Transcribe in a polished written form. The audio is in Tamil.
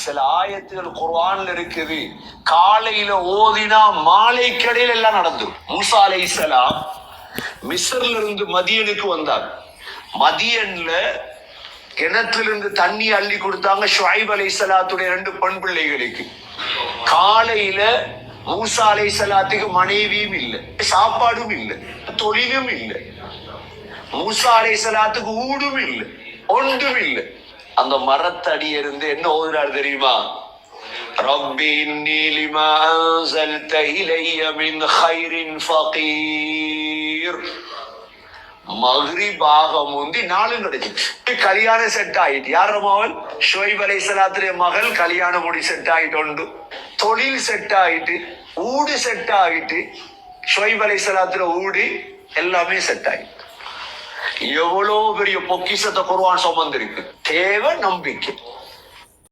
சில ஆயத்துகள் குர்ஆன்ல இருக்குது, காலையில ஓதினா மாலை கடையில் எல்லாம் நடந்துரும். மூசா அலைஹிஸ்ஸலாம் மிஸ்ர்ல இருந்து மதியனுக்கு வந்தார். மதியன்ல கிணற்றிலிருந்து தண்ணி அள்ளி கொடுத்தாங்க ஷுஐப் அலைஹிஸ்ஸலாத்துடைய 2 பெண் பிள்ளைகளுக்கு. காலையில மூசா அலைஹிஸ்ஸலாத்துக்கு மனைவியும் இல்லை, சாப்பாடும் இல்லை, தொழிலும் இல்லை. மூசா அலைஹிஸ்ஸலாத்துக்கு ஊடும் இல்லை, ஒன்றும் இல்லை. அந்த மரத்தடி இருந்து என்ன ஓதுறாரு தெரியுமா? ரப்பி இன்னி லிமா அன்ஸல்த இலைய மின் கைரின் ஃபகீர். மக்ரிபாக முந்தி நாளும் கிடைச்சிட்டு கல்யாணம் செட் ஆயிட்டு. யாரும் அவள் ஷுஐப் அலைஹிஸ்ஸலாத்துடைய மகள் கல்யாண முடி செட் ஆயிட்டு, தொழில் செட் ஆயிட்டு, ஊடு செட் ஆயிட்டு. ஷுஐப் அலைஹிஸ்ஸலாத்துடைய ஊடு எல்லாமே செட் ஆயிட்டு. எவ்வளவு பெரிய பொக்கிஷத்தை குர்ஆன் சுமந்திருக்கு. தேவை நம்பிக்கை.